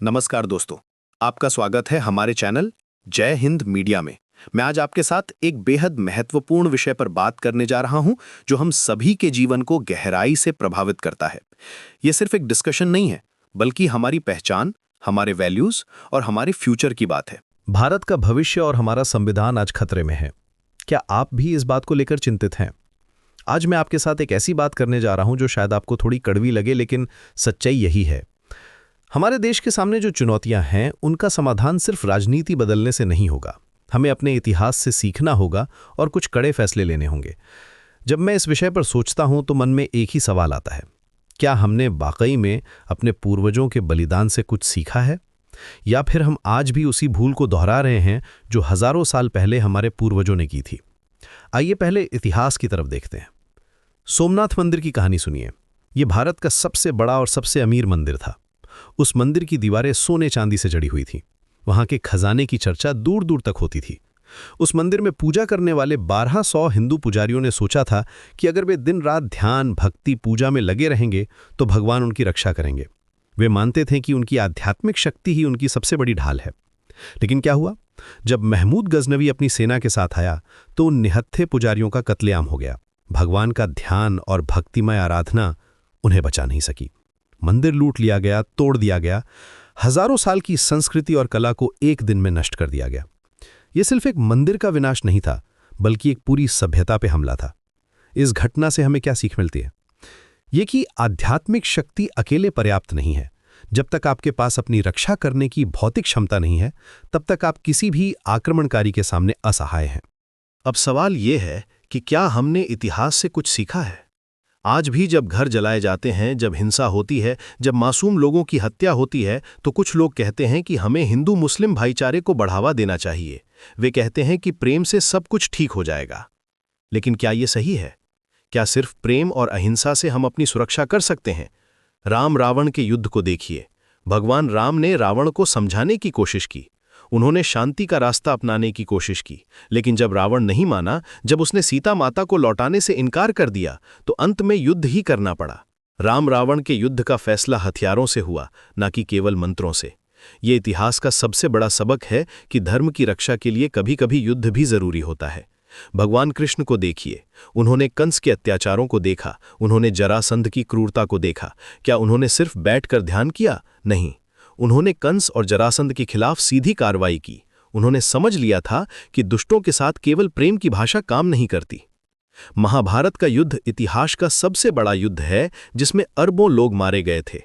नमस्कार दोस्तों, आपका स्वागत है हमारे चैनल जय हिंद मीडिया में। मैं आज आपके साथ एक बेहद महत्वपूर्ण विषय पर बात करने जा रहा हूं, जो हम सभी के जीवन को गहराई से प्रभावित करता है। ये सिर्फ एक डिस्कशन नहीं है, बल्कि हमारी पहचान, हमारे वैल्यूज और हमारे फ्यूचर की बात है। भारत का भविष्य और हमारा संविधान आज खतरे में है। क्या आप भी इस बात को लेकर चिंतित हैं? आज मैं आपके साथ एक ऐसी बात करने जा रहा हूं जो शायद आपको थोड़ी कड़वी लगे, लेकिन सच्चाई यही है। हमारे देश के सामने जो चुनौतियां हैं, उनका समाधान सिर्फ राजनीति बदलने से नहीं होगा। हमें अपने इतिहास से सीखना होगा और कुछ कड़े फैसले लेने होंगे। जब मैं इस विषय पर सोचता हूं तो मन में एक ही सवाल आता है, क्या हमने वाकई में अपने पूर्वजों के बलिदान से कुछ सीखा है, या फिर हम आज भी उसी भूल को दोहरा रहे हैं जो हजारों साल पहले हमारे पूर्वजों ने की थी? आइए पहले इतिहास की तरफ देखते हैं। सोमनाथ मंदिर की कहानी सुनिए। ये भारत का सबसे बड़ा और सबसे अमीर मंदिर था। उस मंदिर की दीवारें सोने चांदी से जड़ी हुई थीं। वहां के खजाने की चर्चा दूर दूर तक होती थी। उस मंदिर में पूजा करने वाले 1200 हिंदू पुजारियों ने सोचा था कि अगर वे दिन रात ध्यान, भक्ति, पूजा में लगे रहेंगे तो भगवान उनकी रक्षा करेंगे। वे मानते थे कि उनकी आध्यात्मिक शक्ति ही उनकी सबसे बड़ी ढाल है। लेकिन क्या हुआ? जब महमूद गजनवी अपनी सेना के साथ आया तो उन निहत्थे पुजारियों का कत्लेआम हो गया। भगवान का ध्यान और भक्तिमय आराधना उन्हें बचा नहीं सकी। मंदिर लूट लिया गया, तोड़ दिया गया। हजारों साल की संस्कृति और कला को एक दिन में नष्ट कर दिया गया। यह सिर्फ एक मंदिर का विनाश नहीं था, बल्कि एक पूरी सभ्यता पे हमला था। इस घटना से हमें क्या सीख मिलती है? ये कि आध्यात्मिक शक्ति अकेले पर्याप्त नहीं है। जब तक आपके पास अपनी रक्षा करने की भौतिक क्षमता नहीं है, तब तक आप किसी भी आक्रमणकारी के सामने असहाय हैं। अब सवाल ये है कि क्या हमने इतिहास से कुछ सीखा है? आज भी जब घर जलाए जाते हैं, जब हिंसा होती है, जब मासूम लोगों की हत्या होती है, तो कुछ लोग कहते हैं कि हमें हिंदू मुस्लिम भाईचारे को बढ़ावा देना चाहिए। वे कहते हैं कि प्रेम से सब कुछ ठीक हो जाएगा। लेकिन क्या ये सही है? क्या सिर्फ प्रेम और अहिंसा से हम अपनी सुरक्षा कर सकते हैं? राम रावण के युद्ध को देखिए। भगवान राम ने रावण को समझाने की कोशिश की। उन्होंने शांति का रास्ता अपनाने की कोशिश की, लेकिन जब रावण नहीं माना, जब उसने सीता माता को लौटाने से इनकार कर दिया, तो अंत में युद्ध ही करना पड़ा। राम रावण के युद्ध का फैसला हथियारों से हुआ, न कि केवल मंत्रों से। ये इतिहास का सबसे बड़ा सबक है कि धर्म की रक्षा के लिए कभी-कभी युद्ध भी जरूरी होता है। भगवान कृष्ण को देखिए। उन्होंने कंस के अत्याचारों को देखा, उन्होंने जरासंध की क्रूरता को देखा। क्या उन्होंने सिर्फ बैठकर ध्यान किया? नहीं, उन्होंने कंस और जरासंध के खिलाफ सीधी कार्रवाई की। उन्होंने समझ लिया था कि दुष्टों के साथ केवल प्रेम की भाषा काम नहीं करती। महाभारत का युद्ध इतिहास का सबसे बड़ा युद्ध है, जिसमें अरबों लोग मारे गए थे।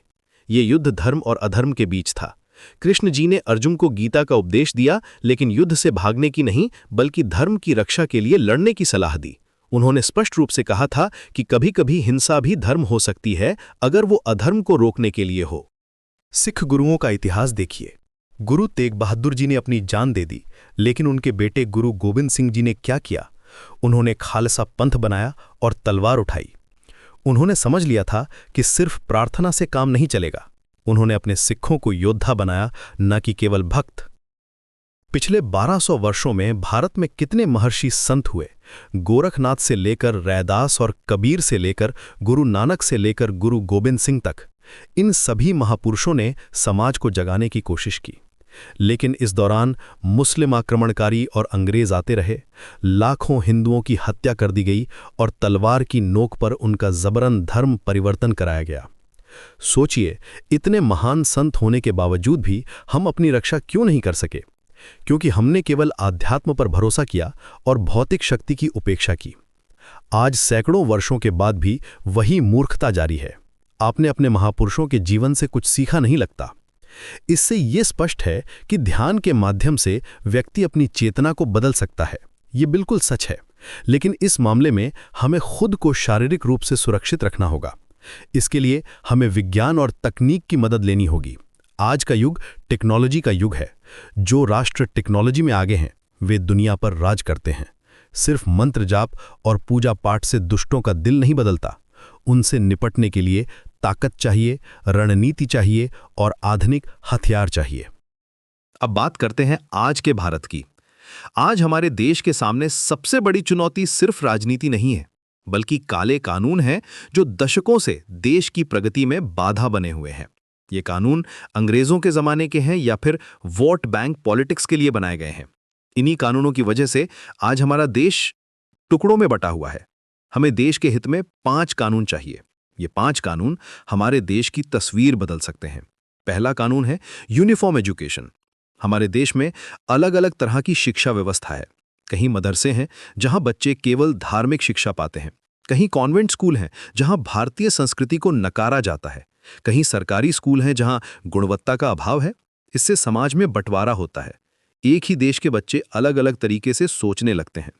ये युद्ध धर्म और अधर्म के बीच था। कृष्ण जी ने अर्जुन को गीता का उपदेश दिया, लेकिन युद्ध से भागने की नहीं, बल्कि धर्म की रक्षा के लिए लड़ने की सलाह दी। उन्होंने स्पष्ट रूप से कहा था कि कभी-कभी हिंसा भी धर्म हो सकती है, अगर वो अधर्म को रोकने के लिए हो। सिख गुरुओं का इतिहास देखिए। गुरु तेग बहादुर जी ने अपनी जान दे दी, लेकिन उनके बेटे गुरु गोविंद सिंह जी ने क्या किया? उन्होंने खालसा पंथ बनाया और तलवार उठाई। उन्होंने समझ लिया था कि सिर्फ प्रार्थना से काम नहीं चलेगा। उन्होंने अपने सिखों को योद्धा बनाया, न कि केवल भक्त। पिछले 1200 वर्षों में भारत में कितने महर्षि संत हुए। गोरखनाथ से लेकर रैदास और कबीर से लेकर गुरु नानक से लेकर गुरु गोविंद सिंह तक, इन सभी महापुरुषों ने समाज को जगाने की कोशिश की। लेकिन इस दौरान मुस्लिम आक्रमणकारी और अंग्रेज आते रहे। लाखों हिंदुओं की हत्या कर दी गई और तलवार की नोक पर उनका जबरन धर्म परिवर्तन कराया गया। सोचिए, इतने महान संत होने के बावजूद भी हम अपनी रक्षा क्यों नहीं कर सके? क्योंकि हमने केवल आध्यात्म पर भरोसा किया और भौतिक शक्ति की उपेक्षा की। आज सैकड़ों वर्षों के बाद भी वही मूर्खता जारी है। आपने अपने महापुरुषों के जीवन से कुछ सीखा नहीं लगता। इससे यह स्पष्ट है कि ध्यान के माध्यम से व्यक्ति अपनी चेतना को बदल सकता है। ये बिल्कुल सच है, लेकिन इस मामले में हमें खुद को शारीरिक रूप से सुरक्षित रखना होगा। इसके लिए हमें विज्ञान और तकनीक की मदद लेनी होगी। आज का युग टेक्नोलॉजी का युग है। जो राष्ट्र टेक्नोलॉजी में आगे हैं, वे दुनिया पर राज करते हैं। सिर्फ मंत्र जाप और पूजा पाठ से दुष्टों का दिल नहीं बदलता। उनसे निपटने के लिए ताकत चाहिए, रणनीति चाहिए और आधुनिक हथियार चाहिए। अब बात करते हैं आज के भारत की। आज हमारे देश के सामने सबसे बड़ी चुनौती सिर्फ राजनीति नहीं है, बल्कि काले कानून हैं, जो दशकों से देश की प्रगति में बाधा बने हुए हैं। ये कानून अंग्रेजों के जमाने के हैं या फिर वोट बैंक पॉलिटिक्स के लिए बनाए गए हैं। इन्हीं कानूनों की वजह से आज हमारा देश टुकड़ों में बटा हुआ है। हमें देश के हित में 5 कानून चाहिए। ये 5 कानून हमारे देश की तस्वीर बदल सकते हैं। पहला कानून है यूनिफॉर्म एजुकेशन। हमारे देश में अलग अलग तरह की शिक्षा व्यवस्था है। कहीं मदरसे हैं जहां बच्चे केवल धार्मिक शिक्षा पाते हैं, कहीं कॉन्वेंट स्कूल हैं जहां भारतीय संस्कृति को नकारा जाता है, कहीं सरकारी स्कूल हैं जहां गुणवत्ता का अभाव है। इससे समाज में बंटवारा होता है। एक ही देश के बच्चे अलग अलग तरीके से सोचने लगते हैं।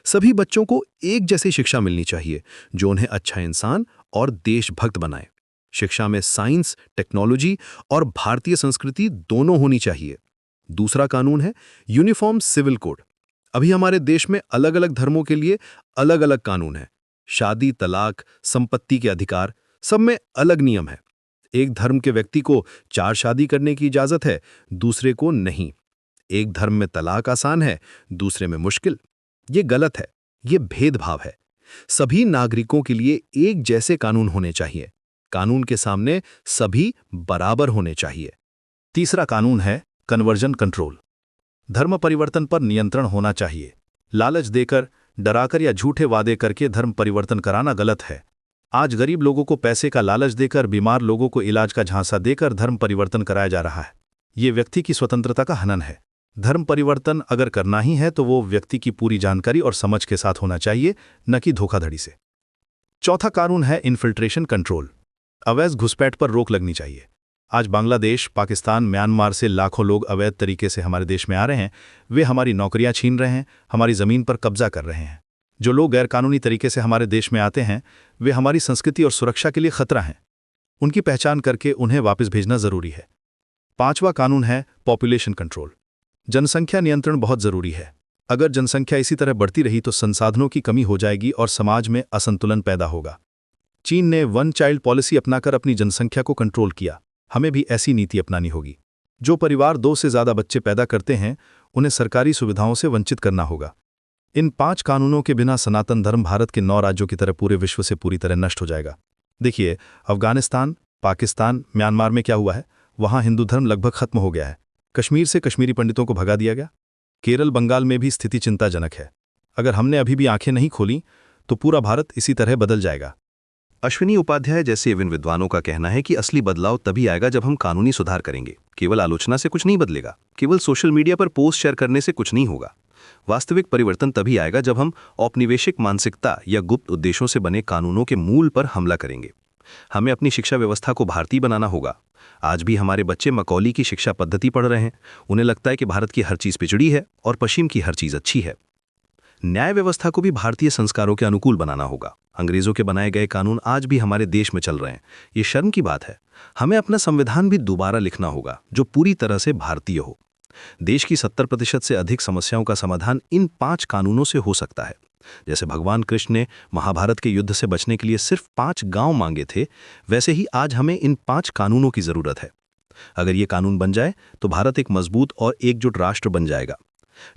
सभी बच्चों को एक जैसी शिक्षा मिलनी चाहिए जो उन्हें अच्छा इंसान और देशभक्त बनाए। शिक्षा में साइंस, टेक्नोलॉजी और भारतीय संस्कृति दोनों होनी चाहिए। दूसरा कानून है यूनिफॉर्म सिविल कोड। अभी हमारे देश में अलग अलग धर्मों के लिए अलग अलग कानून हैं। शादी, तलाक, संपत्ति के अधिकार, सब में अलग नियम है। एक धर्म के व्यक्ति को 4 शादी करने की इजाजत है, दूसरे को नहीं। एक धर्म में तलाक आसान है, दूसरे में मुश्किल। ये गलत है, ये भेदभाव है। सभी नागरिकों के लिए एक जैसे कानून होने चाहिए। कानून के सामने सभी बराबर होने चाहिए। तीसरा कानून है कन्वर्जन कंट्रोल। धर्म परिवर्तन पर नियंत्रण होना चाहिए। लालच देकर, डराकर या झूठे वादे करके धर्म परिवर्तन कराना गलत है। आज गरीब लोगों को पैसे का लालच देकर, बीमार लोगों को इलाज का झांसा देकर धर्म परिवर्तन कराया जा रहा है। ये व्यक्ति की स्वतंत्रता का हनन है। धर्म परिवर्तन अगर करना ही है तो वो व्यक्ति की पूरी जानकारी और समझ के साथ होना चाहिए, न कि धोखाधड़ी से। चौथा कानून है इन्फिल्ट्रेशन कंट्रोल। अवैध घुसपैठ पर रोक लगनी चाहिए। आज बांग्लादेश, पाकिस्तान, म्यांमार से लाखों लोग अवैध तरीके से हमारे देश में आ रहे हैं। वे हमारी नौकरियां छीन रहे हैं, हमारी ज़मीन पर कब्जा कर रहे हैं। जो लोग गैरकानूनी तरीके से हमारे देश में आते हैं, वे हमारी संस्कृति और सुरक्षा के लिए खतरा हैं। उनकी पहचान करके उन्हें वापस भेजना जरूरी है। 5वां कानून है पॉपुलेशन कंट्रोल। जनसंख्या नियंत्रण बहुत जरूरी है। अगर जनसंख्या इसी तरह बढ़ती रही तो संसाधनों की कमी हो जाएगी और समाज में असंतुलन पैदा होगा। चीन ने 1 चाइल्ड पॉलिसी अपनाकर अपनी जनसंख्या को कंट्रोल किया। हमें भी ऐसी नीति अपनानी होगी। जो परिवार 2 से ज़्यादा बच्चे पैदा करते हैं, उन्हें सरकारी सुविधाओं से वंचित करना होगा। इन 5 कानूनों के बिना सनातन धर्म भारत के 9 राज्यों की तरह पूरे विश्व से पूरी तरह नष्ट हो जाएगा। देखिए, अफगानिस्तान, पाकिस्तान, म्यांमार में क्या हुआ है। वहाँ हिंदू धर्म लगभग खत्म हो गया है। कश्मीर से कश्मीरी पंडितों को भगा दिया गया। केरल, बंगाल में भी स्थिति चिंताजनक है। अगर हमने अभी भी आंखें नहीं खोली तो पूरा भारत इसी तरह बदल जाएगा। अश्विनी उपाध्याय जैसे विभिन्न विद्वानों का कहना है कि असली बदलाव तभी आएगा जब हम कानूनी सुधार करेंगे। केवल आलोचना से कुछ नहीं बदलेगा, केवल सोशल मीडिया पर पोस्ट शेयर करने से कुछ नहीं होगा। वास्तविक परिवर्तन तभी आएगा जब हम औपनिवेशिक मानसिकता या गुप्त उद्देश्यों से बने कानूनों के मूल पर हमला करेंगे। हमें अपनी शिक्षा व्यवस्था को भारतीय बनाना होगा। आज भी हमारे बच्चे मकौली की शिक्षा पद्धति पढ़ रहे हैं। उन्हें लगता है कि भारत की हर चीज़ पिछड़ी है और पश्चिम की हर चीज़ अच्छी है। न्याय व्यवस्था को भी भारतीय संस्कारों के अनुकूल बनाना होगा। अंग्रेजों के बनाए गए कानून आज भी हमारे देश में चल रहे हैं। ये शर्म की बात है। हमें अपना संविधान भी दोबारा लिखना होगा जो पूरी तरह से भारतीय हो। देश की 70% से अधिक समस्याओं का समाधान इन 5 कानूनों से हो सकता है। जैसे भगवान कृष्ण ने महाभारत के युद्ध से बचने के लिए सिर्फ 5 गांव मांगे थे, वैसे ही आज हमें इन 5 कानूनों की जरूरत है। अगर ये कानून बन जाए तो भारत एक मजबूत और एकजुट राष्ट्र बन जाएगा।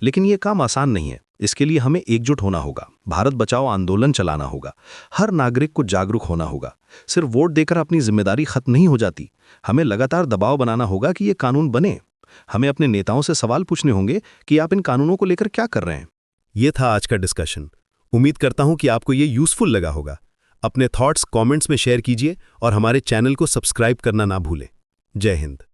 लेकिन ये काम आसान नहीं है। इसके लिए हमें एकजुट होना होगा। भारत बचाओ आंदोलन चलाना होगा। हर नागरिक को जागरूक होना होगा। सिर्फ वोट देकर अपनी जिम्मेदारी खत्म नहीं हो जाती। हमें लगातार दबाव बनाना होगा कि ये कानून बने। हमें अपने नेताओं से सवाल पूछने होंगे कि आप इन कानूनों को लेकर क्या कर रहे हैं। ये था आज का डिस्कशन। उम्मीद करता हूं कि आपको ये यूजफुल लगा होगा। अपने थॉट्स कमेंट्स में शेयर कीजिए और हमारे चैनल को सब्सक्राइब करना ना भूलें। जय हिंद।